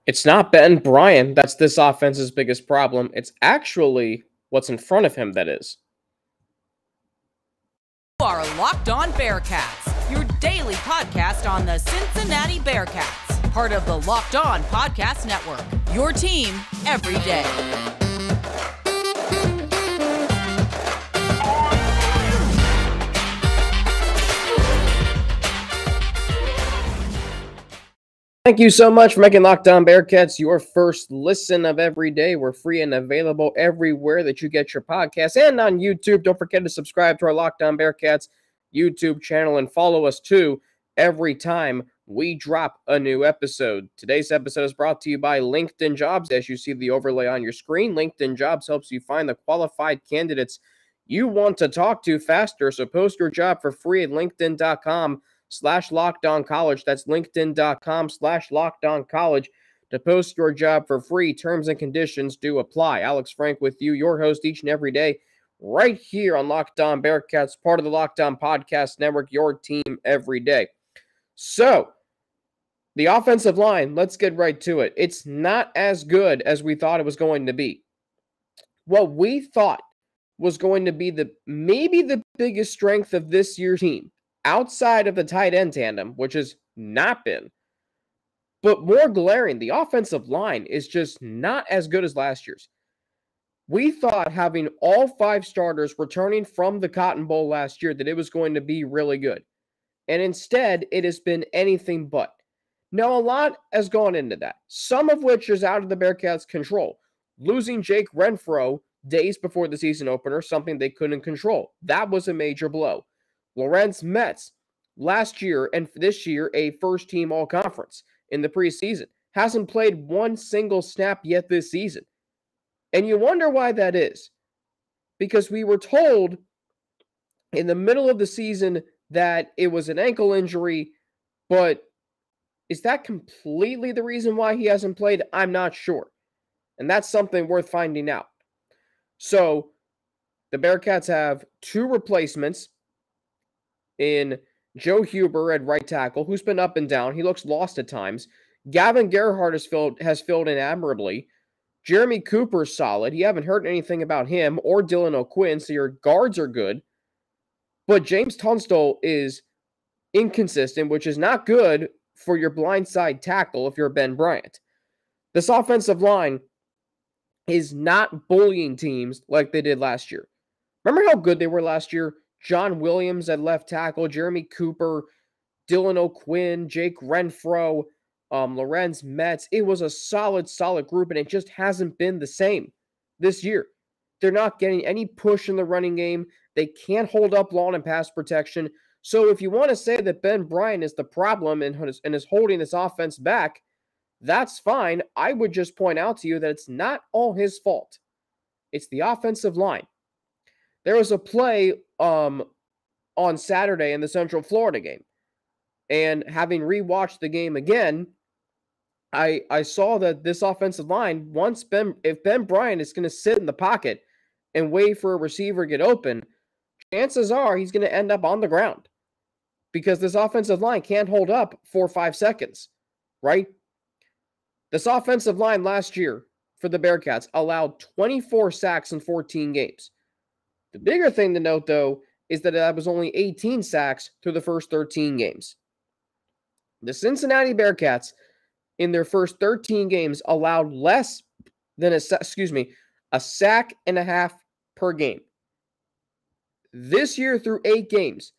It's not Ben Bryant that's this offense's biggest problem. It's actually what's in front of him that is. You are Locked On Bearcats, your daily podcast on the Cincinnati Bearcats, part of the Locked On Podcast Network, your team every day. Thank you so much for making Locked On Bearcats your first listen of every day. We're free and available everywhere that you get your podcasts and on YouTube. Don't forget to subscribe to our Locked On Bearcats YouTube channel and follow us too every time we drop a new episode. Today's episode is brought to you by LinkedIn Jobs. As you see the overlay on your screen, LinkedIn Jobs helps you find the qualified candidates you want to talk to faster. So post your job for free at linkedin.com/lockedoncollege. That's linkedin.com/lockedoncollege to post your job for free. Terms and conditions do apply. Alex Frank with you, your host each and every day, right here on Locked On Bearcats, part of the Locked On Podcast Network, your team every day. So, the offensive line, let's get right to it. It's not as good as we thought it was going to be. What we thought was going to be maybe the biggest strength of this year's team, outside of the tight end tandem, which has not been, but more glaring, the offensive line is just not as good as last year's. We thought having all five starters returning from the Cotton Bowl last year that it was going to be really good. And instead, it has been anything but. Now, a lot has gone into that, some of which is out of the Bearcats' control. Losing Jake Renfro days before the season opener, something they couldn't control. That was a major blow. Lorenz Metz, last year and this year, a first-team all-conference in the preseason, hasn't played one single snap yet this season. And you wonder why that is. Because we were told in the middle of the season that it was an ankle injury, but is that completely the reason why he hasn't played? I'm not sure. And that's something worth finding out. So, the Bearcats have two replacements in Joe Huber at right tackle, who's been up and down. He looks lost at times. Gavin Gerhardt has filled in admirably. Jeremy Cooper's solid. You haven't heard anything about him or Dylan O'Quinn, so your guards are good. But James Tunstall is inconsistent, which is not good for your blindside tackle if you're Ben Bryant. This offensive line is not bullying teams like they did last year. Remember how good they were last year? John Williams at left tackle, Jeremy Cooper, Dylan O'Quinn, Jake Renfro, Lorenz Metz. It was a solid group, and it just hasn't been the same this year. They're not getting any push in the running game. They can't hold up long in pass protection. So if you want to say that Ben Bryant is the problem and is holding this offense back, that's fine. I would just point out to you that it's not all his fault. It's the offensive line. There was a play on Saturday in the Central Florida game. And having rewatched the game again, I saw that this offensive line, if Ben Bryant is going to sit in the pocket and wait for a receiver to get open, chances are he's going to end up on the ground because this offensive line can't hold up 4 or 5 seconds, right? This offensive line last year for the Bearcats allowed 24 sacks in 14 games. The bigger thing to note, though, is that was only 18 sacks through the first 13 games. The Cincinnati Bearcats, in their first 13 games, allowed less than a sack and a half per game. This year, through 8 games,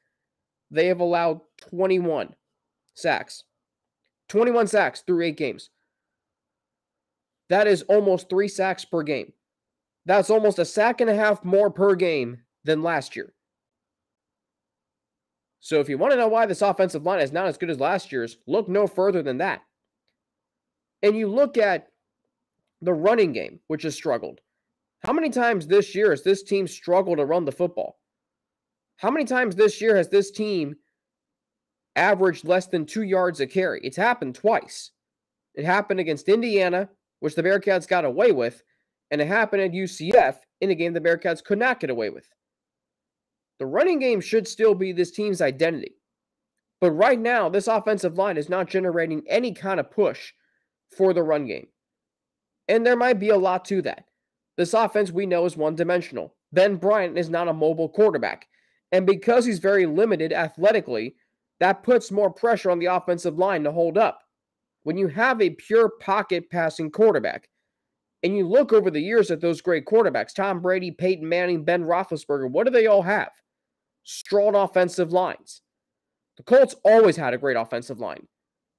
they have allowed 21 sacks. 21 sacks through 8 games. That is almost 3 sacks per game. That's almost a sack and a half more per game than last year. So if you want to know why this offensive line is not as good as last year's, look no further than that. And you look at the running game, which has struggled. How many times this year has this team struggled to run the football? How many times this year has this team averaged less than 2 yards a carry? It's happened twice. It happened against Indiana, which the Bearcats got away with, and it happened at UCF in a game the Bearcats could not get away with. The running game should still be this team's identity. But right now, this offensive line is not generating any kind of push for the run game. And there might be a lot to that. This offense we know is one-dimensional. Ben Bryant is not a mobile quarterback. And because he's very limited athletically, that puts more pressure on the offensive line to hold up. When you have a pure pocket passing quarterback, and you look over the years at those great quarterbacks, Tom Brady, Peyton Manning, Ben Roethlisberger, what do they all have? Strong offensive lines. The Colts always had a great offensive line.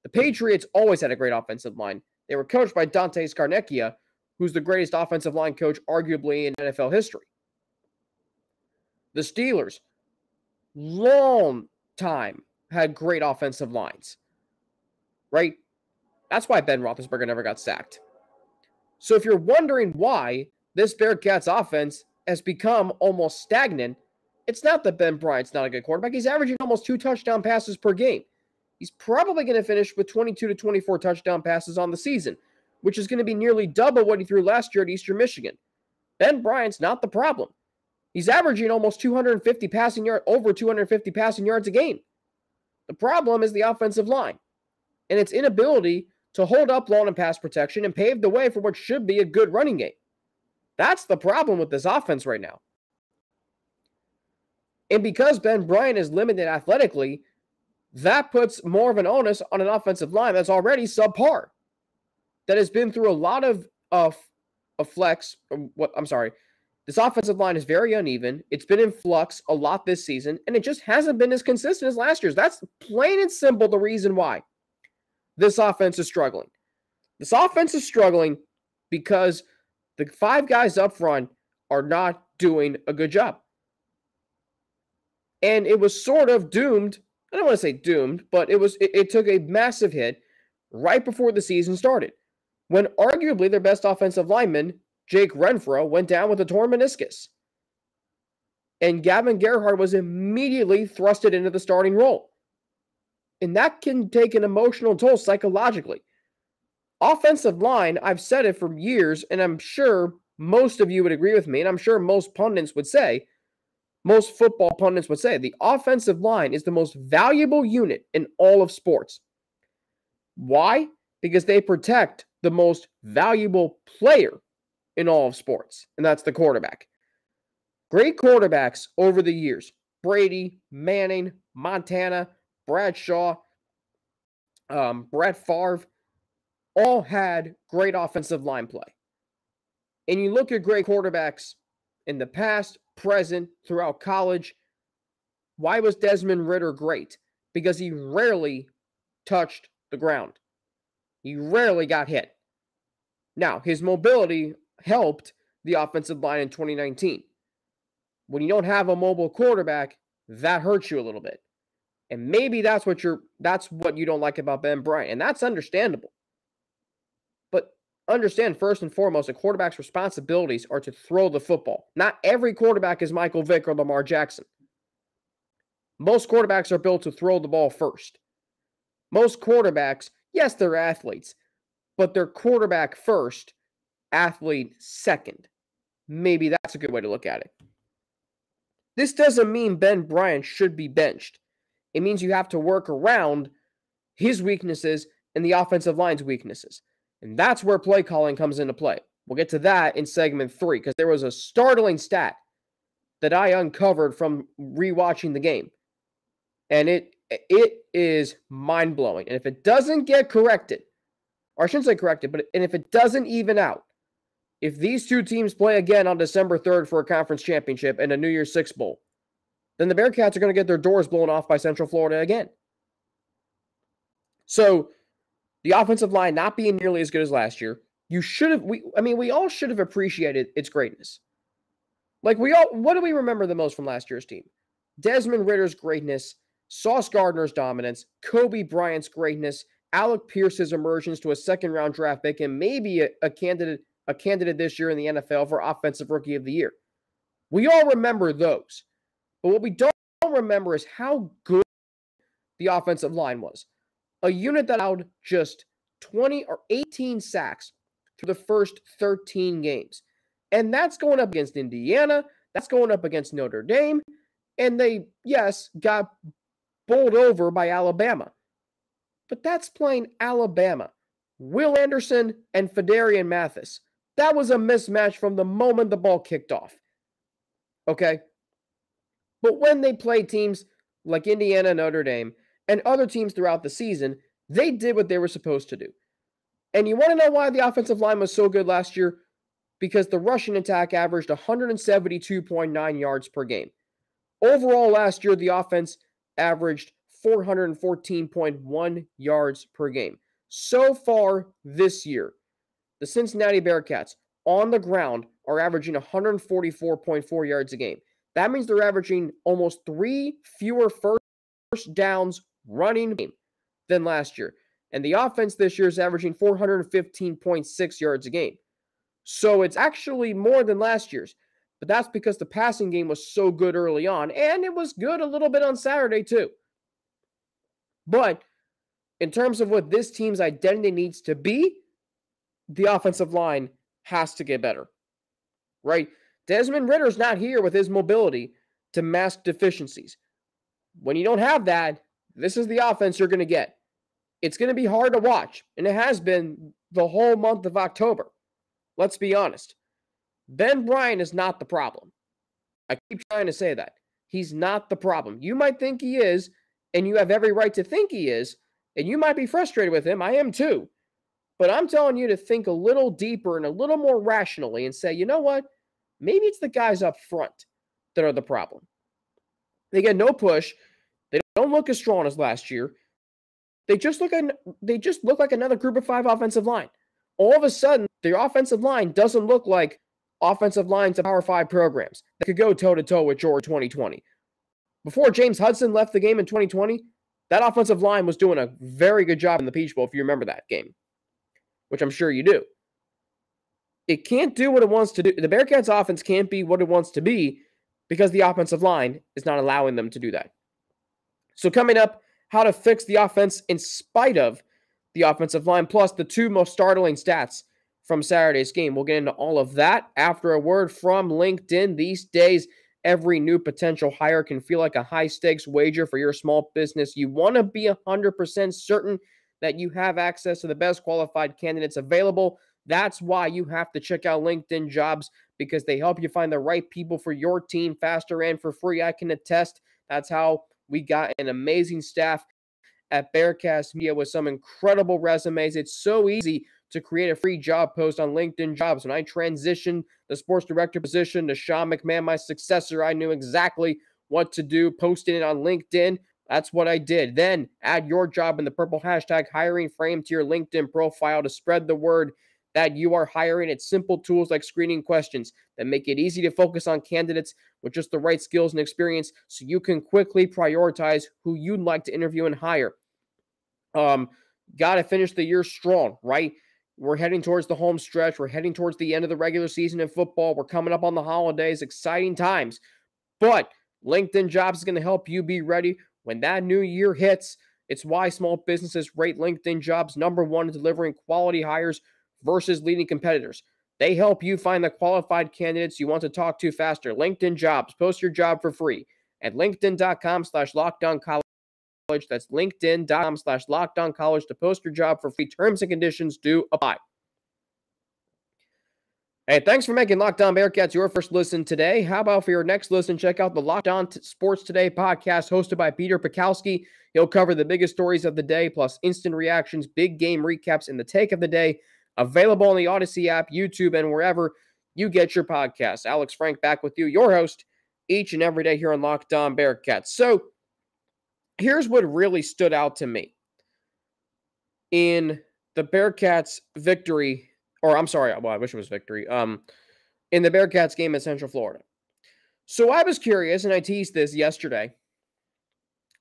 The Patriots always had a great offensive line. They were coached by Dante Scarnecchia, who's the greatest offensive line coach arguably in NFL history. The Steelers, long time, had great offensive lines. Right? That's why Ben Roethlisberger never got sacked. So if you're wondering why this Bearcats offense has become almost stagnant, it's not that Ben Bryant's not a good quarterback. He's averaging almost 2 touchdown passes per game. He's probably going to finish with 22 to 24 touchdown passes on the season, which is going to be nearly double what he threw last year at Eastern Michigan. Ben Bryant's not the problem. He's averaging almost 250 passing yards, over 250 passing yards a game. The problem is the offensive line and its inability to hold up long in pass protection and pave the way for what should be a good running game. That's the problem with this offense right now. And because Ben Bryant is limited athletically, that puts more of an onus on an offensive line that's already subpar, that has been through a lot of flex. This offensive line is very uneven. It's been in flux a lot this season, and it just hasn't been as consistent as last year's. That's plain and simple the reason why this offense is struggling. This offense is struggling because the 5 guys up front are not doing a good job. And it was sort of doomed. I don't want to say doomed, but it took a massive hit right before the season started, when arguably their best offensive lineman, Jake Renfro, went down with a torn meniscus. And Gavin Gerhardt was immediately thrusted into the starting role. And that can take an emotional toll psychologically. Offensive line, I've said it for years, and I'm sure most of you would agree with me, and I'm sure most football pundits would say, the offensive line is the most valuable unit in all of sports. Why? Because they protect the most valuable player in all of sports, and that's the quarterback. Great quarterbacks over the years, Brady, Manning, Montana, Bradshaw, Brett Favre, all had great offensive line play. And you look at great quarterbacks in the past, present, throughout college. Why was Desmond Ridder great? Because he rarely touched the ground. He rarely got hit. Now, his mobility helped the offensive line in 2019. When you don't have a mobile quarterback, that hurts you a little bit. And maybe that's what you don't like about Ben Bryant, and that's understandable. But understand, first and foremost, a quarterback's responsibilities are to throw the football. Not every quarterback is Michael Vick or Lamar Jackson. Most quarterbacks are built to throw the ball first. Most quarterbacks, yes, they're athletes, but they're quarterback first, athlete second. Maybe that's a good way to look at it. This doesn't mean Ben Bryant should be benched. It means you have to work around his weaknesses and the offensive line's weaknesses. And that's where play calling comes into play. We'll get to that in segment 3, because there was a startling stat that I uncovered from rewatching the game. And it is mind-blowing. And if it doesn't get corrected, or I shouldn't say corrected, and if it doesn't even out, if these two teams play again on December 3rd for a conference championship and a New Year's Six Bowl, then the Bearcats are going to get their doors blown off by Central Florida again. So, the offensive line not being nearly as good as last year, we all should have appreciated its greatness. Like, what do we remember the most from last year's team? Desmond Ridder's greatness, Sauce Gardner's dominance, Kobe Bryant's greatness, Alec Pierce's emergence to a second-round draft pick, and maybe a candidate this year in the NFL for Offensive Rookie of the Year. We all remember those. But what we don't remember is how good the offensive line was. A unit that allowed just 20 or 18 sacks through the first 13 games. And that's going up against Indiana. That's going up against Notre Dame. And they, yes, got bowled over by Alabama. But that's playing Alabama. Will Anderson and Fedarian Mathis. That was a mismatch from the moment the ball kicked off. Okay? But when they played teams like Indiana, Notre Dame, and other teams throughout the season, they did what they were supposed to do. And you want to know why the offensive line was so good last year? Because the rushing attack averaged 172.9 yards per game. Overall, last year, the offense averaged 414.1 yards per game. So far this year, the Cincinnati Bearcats on the ground are averaging 144.4 yards a game. That means they're averaging almost 3 fewer first downs running than last year. And the offense this year is averaging 415.6 yards a game. So it's actually more than last year's. But that's because the passing game was so good early on, and it was good a little bit on Saturday too. But in terms of what this team's identity needs to be, the offensive line has to get better, right? Desmond Ritter's not here with his mobility to mask deficiencies. When you don't have that, this is the offense you're going to get. It's going to be hard to watch, and it has been the whole month of October. Let's be honest. Ben Bryant is not the problem. I keep trying to say that. He's not the problem. You might think he is, and you have every right to think he is, and you might be frustrated with him. I am too. But I'm telling you to think a little deeper and a little more rationally and say, you know what? Maybe it's the guys up front that are the problem. They get no push. They don't look as strong as last year. They just look like another group of 5 offensive line. All of a sudden, their offensive line doesn't look like offensive lines of Power 5 programs that could go toe-to-toe with Georgia 2020. Before James Hudson left the game in 2020, that offensive line was doing a very good job in the Peach Bowl, if you remember that game, which I'm sure you do. It can't do what it wants to do. The Bearcats offense can't be what it wants to be because the offensive line is not allowing them to do that. So coming up, how to fix the offense in spite of the offensive line, plus the 2 most startling stats from Saturday's game. We'll get into all of that after a word from LinkedIn. These days, every new potential hire can feel like a high-stakes wager for your small business. You want to be 100% certain that you have access to the best qualified candidates available. That's why you have to check out LinkedIn Jobs, because they help you find the right people for your team faster and for free. I can attest that's how we got an amazing staff at Bearcats Media with some incredible resumes. It's so easy to create a free job post on LinkedIn Jobs. When I transitioned the sports director position to Sean McMahon, my successor, I knew exactly what to do, posting it on LinkedIn. That's what I did. Then add your job in the purple hashtag hiring frame to your LinkedIn profile to spread the word that you are hiring. It's simple tools like screening questions that make it easy to focus on candidates with just the right skills and experience so you can quickly prioritize who you'd like to interview and hire. Got to finish the year strong, right? We're heading towards the home stretch. We're heading towards the end of the regular season in football. We're coming up on the holidays, exciting times. But LinkedIn Jobs is going to help you be ready when that new year hits. It's why small businesses rate LinkedIn Jobs #1 in delivering quality hires versus leading competitors. They help you find the qualified candidates you want to talk to faster. LinkedIn Jobs. Post your job for free at linkedin.com/LockedOnCollege. That's linkedin.com/LockedOnCollege to post your job for free. Terms and conditions do apply. Hey, thanks for making Locked On Bearcats your first listen today. How about for your next listen, check out the Locked On Sports Today podcast hosted by Peter Pikowski. He'll cover the biggest stories of the day, plus instant reactions, big game recaps, and the take of the day. Available on the Odyssey app, YouTube, and wherever you get your podcasts. Alex Frank back with you, your host, each and every day here on Locked On Bearcats. So, here's what really stood out to me in the Bearcats victory, or I'm sorry, well, I wish it was victory, in the Bearcats game in Central Florida. So I was curious, and I teased this yesterday,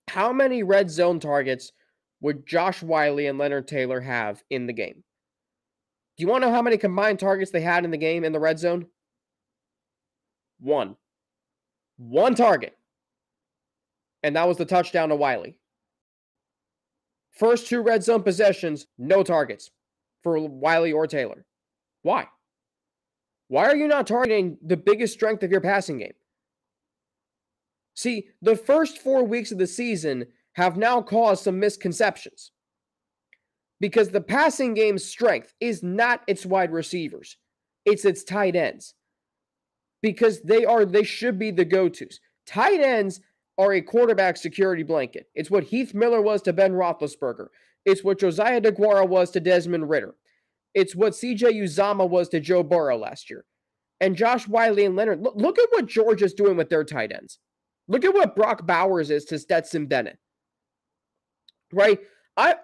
how many red zone targets would Josh Whyle and Leonard Taylor have in the game? Do you want to know how many combined targets they had in the game in the red zone? One target. And that was the touchdown to Whyle. First 2 red zone possessions, no targets for Whyle or Taylor. Why? Why are you not targeting the biggest strength of your passing game? See, the first 4 weeks of the season have now caused some misconceptions. Because the passing game's strength is not its wide receivers. It's its tight ends. Because they should be the go-tos. Tight ends are a quarterback security blanket. It's what Heath Miller was to Ben Roethlisberger. It's what Josiah DeGuara was to Desmond Ridder. It's what CJ Uzomah was to Joe Burrow last year. And Josh Whyle and Leonard. Look at what Georgia's doing with their tight ends. Look at what Brock Bowers is to Stetson Bennett. Right? I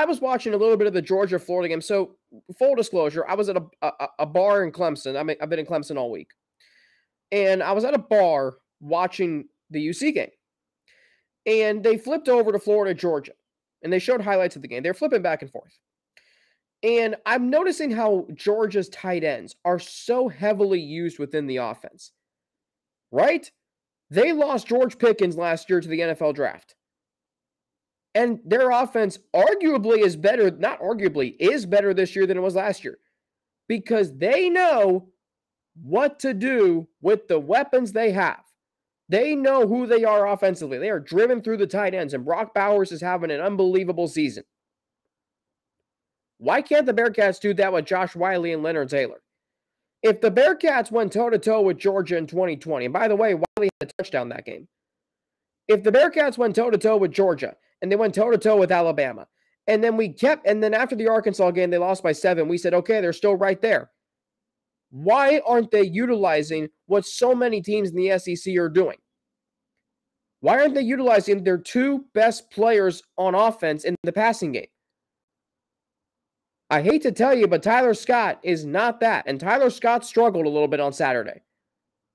was watching a little bit of the Georgia-Florida game. So, full disclosure, I was at a bar in Clemson. I've been in Clemson all week. And I was at a bar watching the UC game. And they flipped over to Florida, Georgia. And they showed highlights of the game. They're flipping back and forth. And I'm noticing how Georgia's tight ends are so heavily used within the offense. Right? They lost George Pickens last year to the NFL draft. And their offense arguably is better, not arguably, is better this year than it was last year. Because they know what to do with the weapons they have. They know who they are offensively. They are driven through the tight ends, and Brock Bowers is having an unbelievable season. Why can't the Bearcats do that with Josh Whyle and Leonard Taylor? If the Bearcats went toe-to-toe with Georgia in 2020, and by the way, Whyle had a touchdown that game. If the Bearcats went toe-to-toe with Georgia, and they went toe-to-toe with Alabama, and then after the Arkansas game, they lost by 7, we said, okay, they're still right there. Why aren't they utilizing what so many teams in the SEC are doing? Why aren't they utilizing their 2 best players on offense in the passing game? I hate to tell you, but Tyler Scott is not that. And Tyler Scott struggled a little bit on Saturday.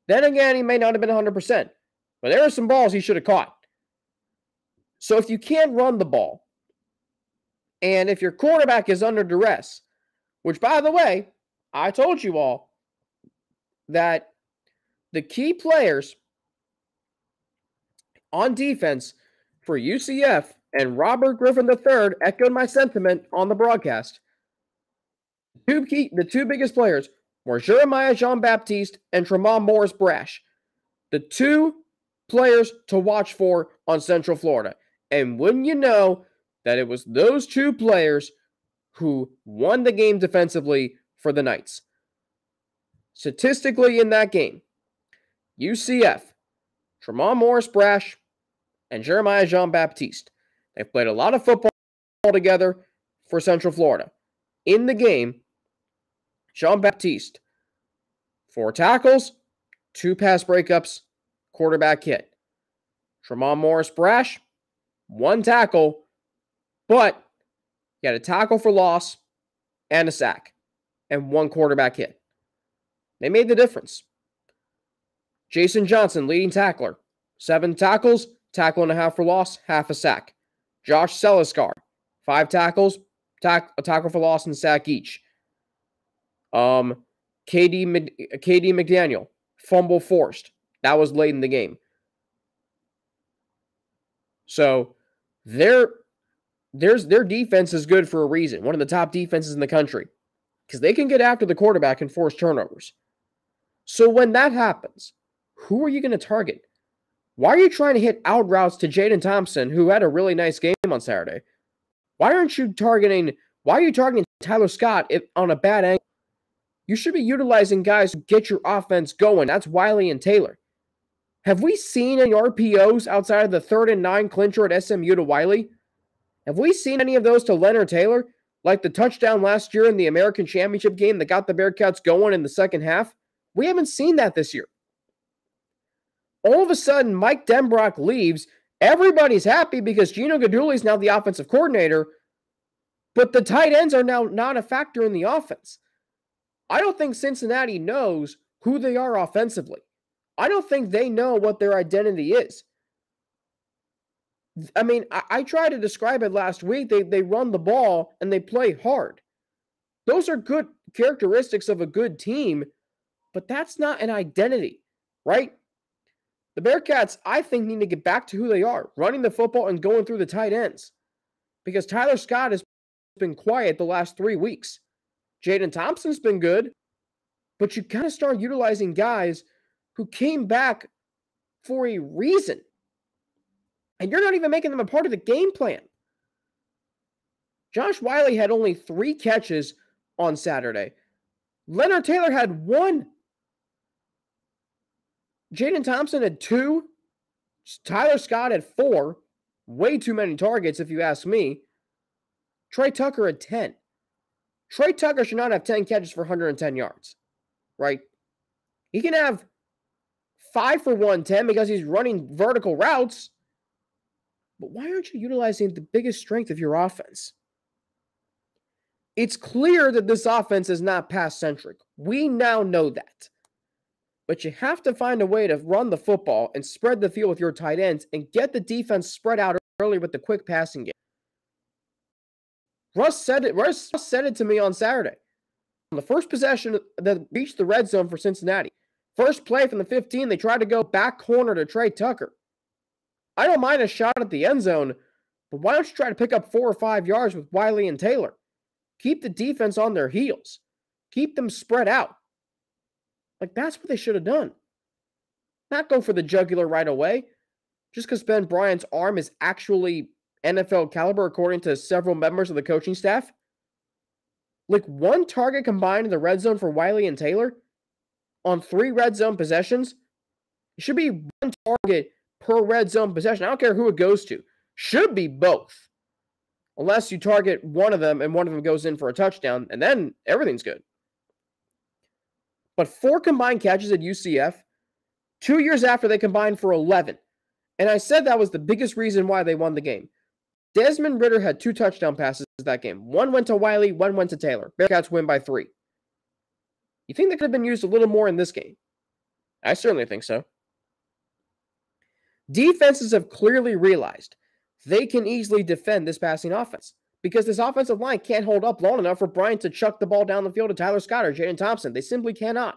Then again, he may not have been 100%. But there are some balls he should have caught. So if you can't run the ball, and if your quarterback is under duress, which, by the way, I told you all that the key players on defense for UCF, and Robert Griffin III echoed my sentiment on the broadcast. The 2 biggest players were Jeremiah Jean-Baptiste and Tremont Morris-Brash. The 2 players to watch for on Central Florida. And wouldn't you know that it was those 2 players who won the game defensively for the Knights. Statistically in that game, UCF, Tremont Morris-Brash, and Jeremiah Jean-Baptiste. They've played a lot of football together for Central Florida. In the game, Jean-Baptiste, 4 tackles, 2 pass breakups, quarterback hit. Tremont Morris-Brash, 1 tackle, but he had a tackle for loss and a sack and 1 quarterback hit. They made the difference. Jason Johnson, leading tackler, 7 tackles, tackle and a half for loss, half a sack. Josh Seliskar, 5 tackles, a tackle for loss and a sack each. KD McDaniel, fumble forced. That was late in the game. So their defense is good for a reason. One of the top defenses in the country. Because they can get after the quarterback and force turnovers. So when that happens, who are you going to target? Why are you trying to hit out routes to Jaden Thompson, who had a really nice game on Saturday? Why are you targeting Tyler Scott on a bad angle? You should be utilizing guys who get your offense going. That's Whyle and Taylor. Have we seen any RPOs outside of the 3rd and 9 clincher at SMU to Whyle? Have we seen any of those to Leonard Taylor? Like the touchdown last year in the American Championship game that got the Bearcats going in the second half? We haven't seen that this year. All of a sudden, Mike Denbrock leaves. Everybody's happy because Gino Guidugli is now the offensive coordinator, but the tight ends are now not a factor in the offense. I don't think Cincinnati knows who they are offensively. I don't think they know what their identity is. I mean, I tried to describe it last week. They run the ball and they play hard. Those are good characteristics of a good team, but that's not an identity, right? The Bearcats, I think, need to get back to who they are, running the football and going through the tight ends. Because Tyler Scott has been quiet the last 3 weeks. Jaden Thompson's been good, but you kind of start utilizing guys who came back for a reason. And you're not even making them a part of the game plan. Josh Whyle had only 3 catches on Saturday. Leonard Taylor had 1. Jaden Thompson had 2. Tyler Scott had 4. Way too many targets, if you ask me. Trey Tucker had 10. Trey Tucker should not have 10 catches for 110 yards, right? He can have 5 for 110 because he's running vertical routes. But why aren't you utilizing the biggest strength of your offense? It's clear that this offense is not pass-centric. We now know that. But you have to find a way to run the football and spread the field with your tight ends and get the defense spread out early with the quick passing game. Russ said it to me on Saturday. On the first possession that reached the red zone for Cincinnati, first play from the 15, they tried to go back corner to Trey Tucker. I don't mind a shot at the end zone, but why don't you try to pick up 4 or 5 yards with Whyle and Taylor? Keep the defense on their heels. Keep them spread out. Like, that's what they should have done. Not go for the jugular right away. Just because Ben Bryant's arm is actually NFL caliber, according to several members of the coaching staff. Like, 1 target combined in the red zone for Whyle and Taylor on 3 red zone possessions. It should be 1 target per red zone possession. I don't care who it goes to. Should be both. Unless you target one of them and one of them goes in for a touchdown, and then everything's good. But 4 combined catches at UCF, 2 years after they combined for 11. And I said that was the biggest reason why they won the game. Desmond Ridder had 2 touchdown passes that game. 1 went to Whyle, 1 went to Taylor. Bearcats win by 3. You think they could have been used a little more in this game? I certainly think so. Defenses have clearly realized they can easily defend this passing offense because this offensive line can't hold up long enough for Bryant to chuck the ball down the field to Tyler Scott or Jaden Thompson. They simply cannot.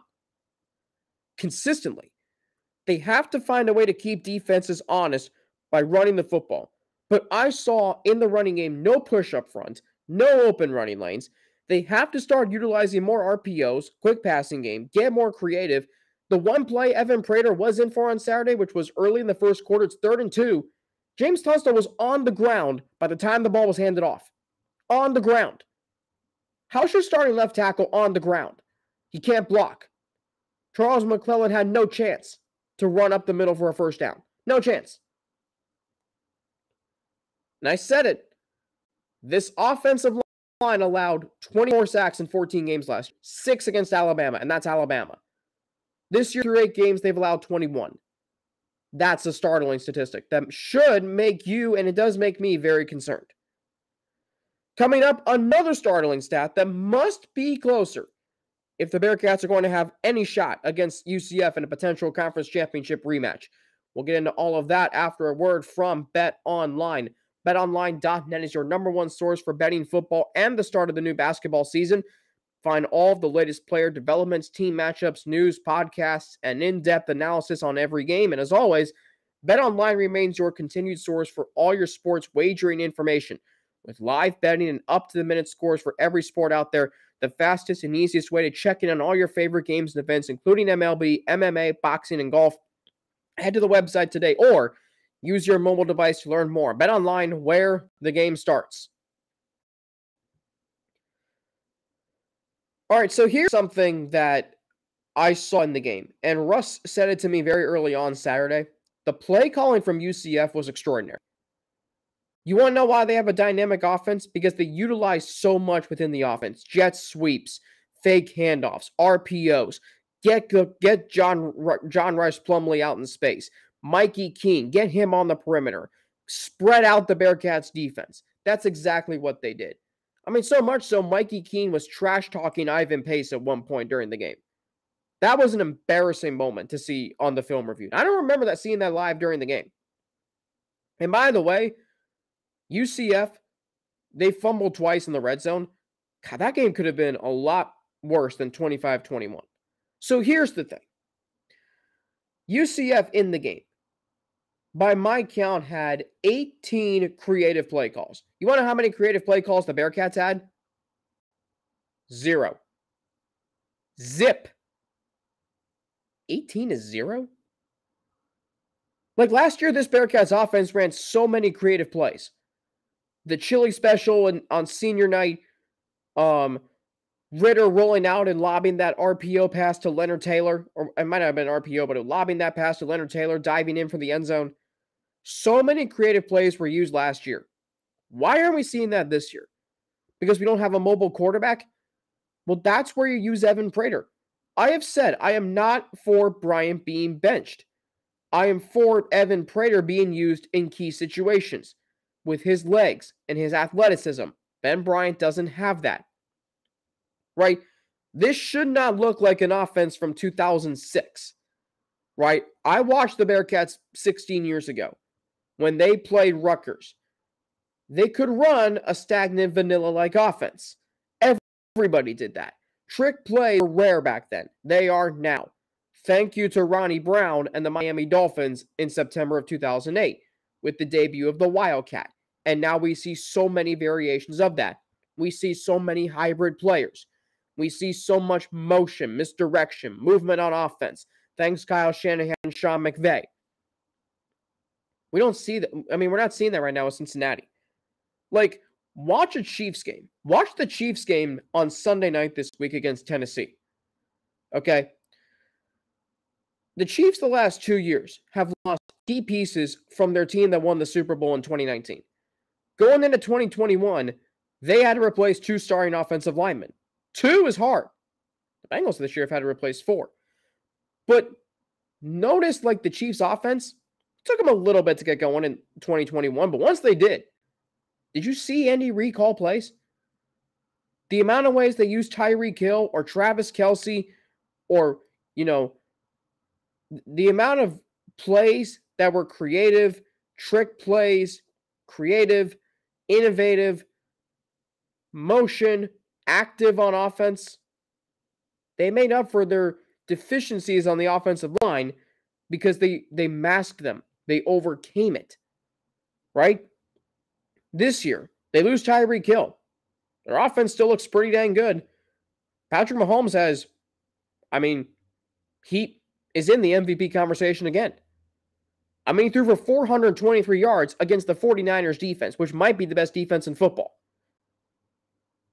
Consistently. They have to find a way to keep defenses honest by running the football. But I saw in the running game no push up front, no open running lanes. They have to start utilizing more RPOs, quick passing game, get more creative. The one play Evan Prater was in for on Saturday, which was early in the first quarter, it's 3rd and 2. James Tunstall was on the ground by the time the ball was handed off. On the ground. How's your starting left tackle on the ground? He can't block. Charles McClellan had no chance to run up the middle for a first down. No chance. And I said it. This offensive line allowed 24 sacks in 14 games last year. 6 against Alabama, and that's Alabama. This year, through 8 games, they've allowed 21. That's a startling statistic that should make you, and it does make me, very concerned. Coming up, another startling stat that must be closer if the Bearcats are going to have any shot against UCF in a potential conference championship rematch. We'll get into all of that after a word from BetOnline. BetOnline.net is your #1 source for betting football and the start of the new basketball season. Find all of the latest player developments, team matchups, news, podcasts, and in-depth analysis on every game. And as always, BetOnline remains your continued source for all your sports wagering information. With live betting and up-to-the-minute scores for every sport out there, the fastest and easiest way to check in on all your favorite games and events, including MLB, MMA, boxing, and golf. Head to the website today or use your mobile device to learn more. BetOnline, where the game starts. All right, so here's something that I saw in the game, and Russ said it to me very early on Saturday. The play calling from UCF was extraordinary. You want to know why they have a dynamic offense? Because they utilize so much within the offense. Jet sweeps, fake handoffs, RPOs. Get John Rice Plumlee out in space. Mikey Keene, get him on the perimeter. Spread out the Bearcats defense. That's exactly what they did. I mean, so much so Mikey Keene was trash-talking Ivan Pace at one point during the game. That was an embarrassing moment to see on the film review. I don't remember seeing that live during the game. And by the way, UCF, they fumbled twice in the red zone. God, that game could have been a lot worse than 25-21. So here's the thing. UCF in the game, by my count, had 18 creative play calls. You want to know how many creative play calls the Bearcats had? 0. Zip. 18 is 0? Like last year, this Bearcats offense ran so many creative plays. the chili special on senior night, Ritter rolling out and lobbing that RPO pass to Leonard Taylor, or it might not have been RPO, but lobbing that pass to Leonard Taylor, diving in for the end zone. So many creative plays were used last year. Why aren't we seeing that this year? Because we don't have a mobile quarterback? Well, that's where you use Evan Prater. I have said I am not for Bryant being benched. I am for Evan Prater being used in key situations with his legs and his athleticism. Ben Bryant doesn't have that. Right? This should not look like an offense from 2006. Right? I watched the Bearcats 16 years ago when they played Rutgers. They could run a stagnant vanilla-like offense. Everybody did that. Trick plays were rare back then. They are now. Thank you to Ronnie Brown and the Miami Dolphins in September of 2008 with the debut of the Wildcat. And now we see so many variations of that. We see so many hybrid players. We see so much motion, misdirection, movement on offense. Thanks, Kyle Shanahan and Sean McVay. We don't see that. I mean, we're not seeing that right now with Cincinnati. Like, watch a Chiefs game. Watch the Chiefs game on Sunday night this week against Tennessee. Okay? The Chiefs the last 2 years have lost key pieces from their team that won the Super Bowl in 2019. Going into 2021, they had to replace 2 starting offensive linemen. 2 is hard. The Bengals this year have had to replace 4. But notice, like, the Chiefs' offense, it took them a little bit to get going in 2021, but once they did you see Andy Reid call plays? The amount of ways they used Tyreek Hill or Travis Kelce or, the amount of plays that were creative, trick plays, creative, innovative, motion, active on offense, they made up for their deficiencies on the offensive line because they masked them. They overcame it, right? This year, they lose Tyreek Hill. Their offense still looks pretty dang good. Patrick Mahomes he is in the MVP conversation again. He threw for 423 yards against the 49ers defense, which might be the best defense in football.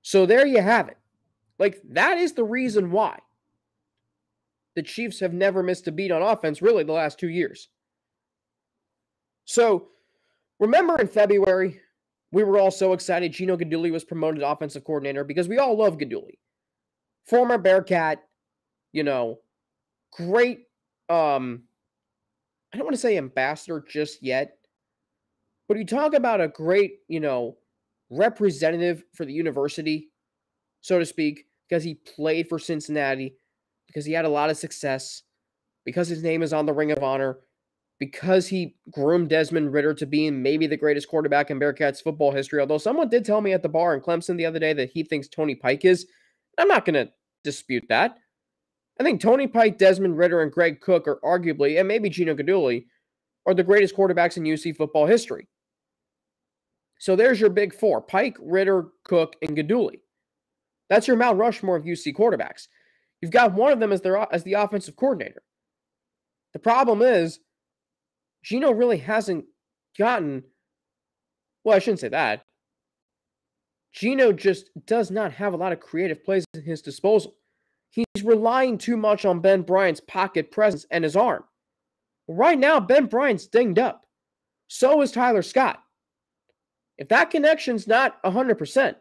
So there you have it. Like, that is the reason why the Chiefs have never missed a beat on offense, really, the last 2 years. So, remember in February, we were all so excited Gino Guidugli was promoted to offensive coordinator because we all love Guidugli. Former Bearcat, great, I don't want to say ambassador just yet, but you talk about a great, representative for the university, so to speak, because he played for Cincinnati, because he had a lot of success, because his name is on the Ring of Honor, because he groomed Desmond Ridder to being maybe the greatest quarterback in Bearcats football history, although someone did tell me at the bar in Clemson the other day that he thinks Tony Pike is. I'm not going to dispute that. I think Tony Pike, Desmond Ridder, and Greg Cook are arguably, and maybe Gino Guidugli, are the greatest quarterbacks in UC football history. So there's your big 4, Pike, Ridder, Cook, and Guidugli. That's your Mount Rushmore of UC quarterbacks. You've got one of them as the offensive coordinator. The problem is, Gino really hasn't gotten, well, I shouldn't say that. Gino just does not have a lot of creative plays at his disposal. He's relying too much on Ben Bryant's pocket presence and his arm. Right now, Ben Bryant's dinged up. So is Tyler Scott. If that connection's not 100%,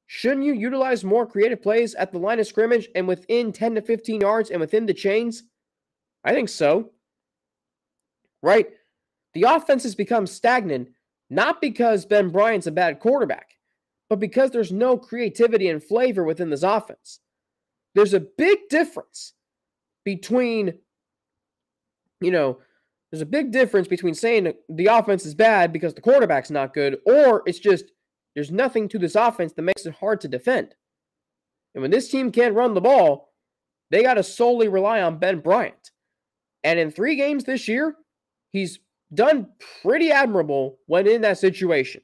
shouldn't you utilize more creative plays at the line of scrimmage and within 10 to 15 yards and within the chains? I think so. Right? The offense has become stagnant, not because Ben Bryant's a bad quarterback, but because there's no creativity and flavor within this offense. There's a big difference between, saying the offense is bad because the quarterback's not good, or it's just there's nothing to this offense that makes it hard to defend. And when this team can't run the ball, they got to solely rely on Ben Bryant. And in 3 games this year, he's done pretty admirable when in that situation.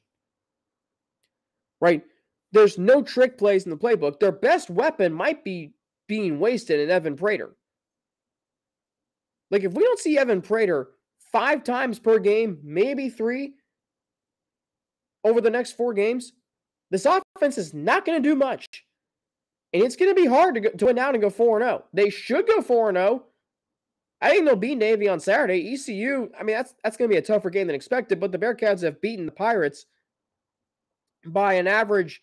Right? There's no trick plays in the playbook. Their best weapon might be being wasted in Evan Prater. Like, if we don't see Evan Prater 5 times per game, maybe 3, over the next 4 games, this offense is not going to do much. And it's going to be hard to win out and go 4-0. They should go 4-0. I think they'll beat Navy on Saturday. ECU, I mean, that's going to be a tougher game than expected, but the Bearcats have beaten the Pirates by an average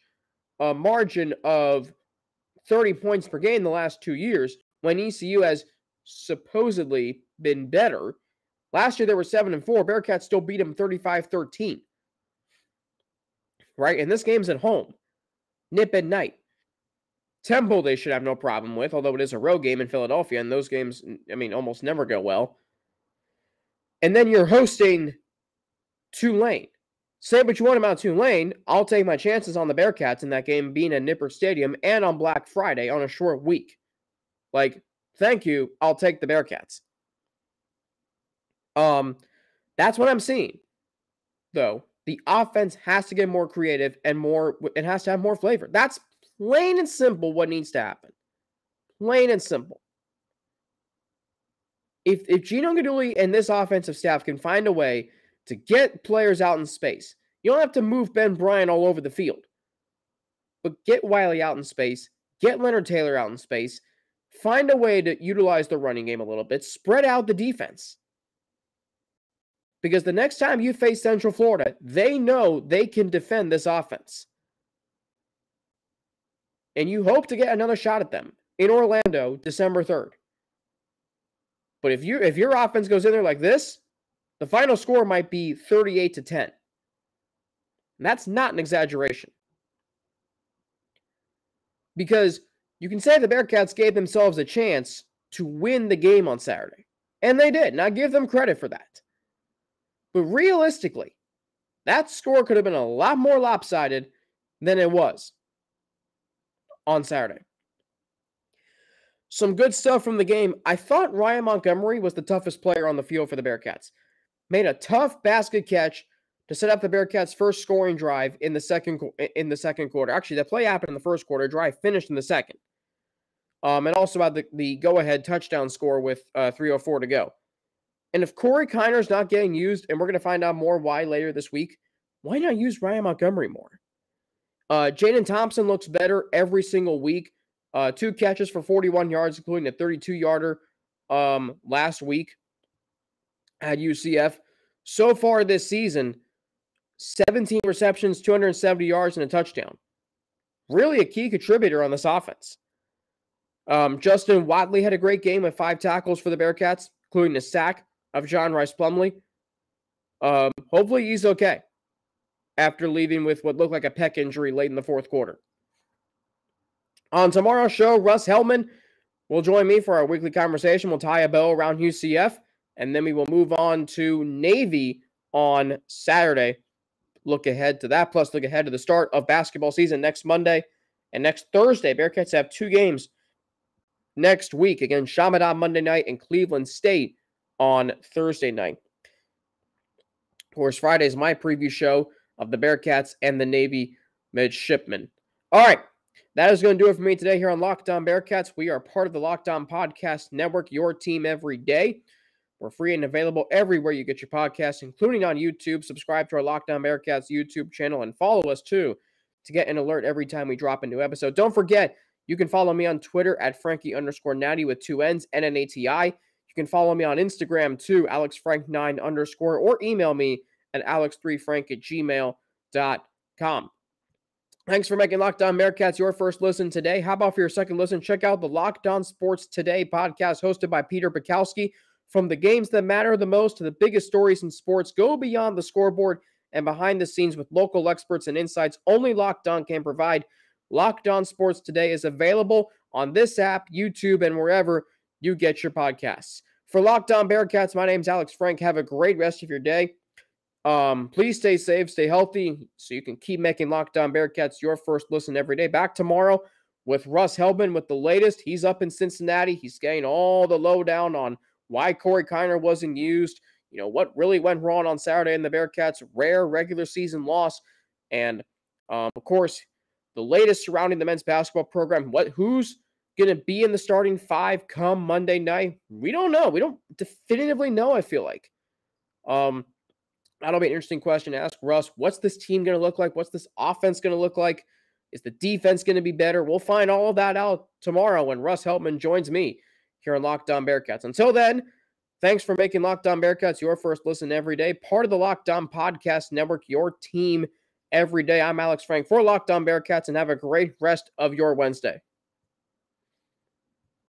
margin of 30 points per game the last 2 years, when ECU has supposedly been better. Last year they were 7-4. Bearcats still beat them 35-13. Right? And this game's at home. Nip at night. Temple they should have no problem with, although it is a road game in Philadelphia, and those games, I mean, almost never go well. And then you're hosting Tulane. Say what you want about Tulane, I'll take my chances on the Bearcats in that game being at Nipper Stadium and on Black Friday on a short week. Like, thank you, I'll take the Bearcats. That's what I'm seeing, though. The offense has to get more creative and it has to have more flavor. That's plain and simple what needs to happen. Plain and simple. If Gino Guidugli and this offensive staff can find a way to get players out in space, you don't have to move Ben Bryant all over the field. But get Whyle out in space, get Leonard Taylor out in space, find a way to utilize the running game a little bit, spread out the defense. Because the next time you face Central Florida, they know they can defend this offense. And you hope to get another shot at them in Orlando, December 3rd. But if your offense goes in there like this, the final score might be 38-10. And that's not an exaggeration. Because you can say the Bearcats gave themselves a chance to win the game on Saturday. And they did, and I give them credit for that. But realistically, that score could have been a lot more lopsided than it was on Saturday. Some good stuff from the game. I thought Ryan Montgomery was the toughest player on the field for the Bearcats. Made a tough basket catch to set up the Bearcats' first scoring drive in the second quarter. Actually, the play happened in the first quarter. Drive finished in the second. And also about the go-ahead touchdown score with 3:04 to go. And if Corey Kiner's not getting used, and we're going to find out more why later this week, why not use Ryan Montgomery more? Jaden Thompson looks better every single week. 2 catches for 41 yards, including a 32-yarder last week at UCF. So far this season, 17 receptions, 270 yards, and a touchdown. Really a key contributor on this offense. Justin Watley had a great game with 5 tackles for the Bearcats, including a sack of John Rice Plumlee. Hopefully he's okay after leaving with what looked like a pec injury late in the fourth quarter. On tomorrow's show, Russ Hellman will join me for our weekly conversation. We'll tie a bow around UCF, and then we will move on to Navy on Saturday. Look ahead to that, plus look ahead to the start of basketball season next Monday and next Thursday. Bearcats have 2 games next week against Shamadan Monday night and Cleveland State on Thursday night. Of course, Friday is my preview show of the Bearcats and the Navy midshipmen. All right, that is going to do it for me today here on Locked On Bearcats. We are part of the Locked On Podcast Network, your team every day. We're free and available everywhere you get your podcasts, including on YouTube. Subscribe to our Locked On Bearcats YouTube channel and follow us, too, to get an alert every time we drop a new episode. Don't forget, you can follow me on Twitter at Frankie_Natty with 2 N's, NNATI. You can follow me on Instagram, too, AlexFrank9_, or email me at alex3frank@gmail.com. Thanks for making Locked On Bearcats your first listen today. How about for your second listen? Check out the Locked On Sports Today podcast hosted by Peter Bukowski. From the games that matter the most to the biggest stories in sports, go beyond the scoreboard and behind the scenes with local experts and insights only Locked On can provide. Locked On Sports Today is available on this app, YouTube, and wherever you get your podcasts. For Locked On Bearcats, my name's Alex Frank. Have a great rest of your day. Please stay safe, stay healthy, so you can keep making Locked On Bearcats your first listen every day. Back tomorrow with Russ Hellman with the latest. He's up in Cincinnati. He's getting all the lowdown on why Corey Kiner wasn't used, what really went wrong on Saturday in the Bearcats' rare regular season loss, and, of course, the latest surrounding the men's basketball program. Who's going to be in the starting 5 come Monday night? We don't know. We don't definitively know, I feel like. That'll be an interesting question to ask Russ. What's this team going to look like? What's this offense going to look like? Is the defense going to be better? We'll find all of that out tomorrow when Russ Heltman joins me here on Locked On Bearcats. Until then, thanks for making Locked On Bearcats your first listen every day. Part of the Locked On Podcast Network, your team every day. I'm Alex Frank for Locked On Bearcats, and have a great rest of your Wednesday.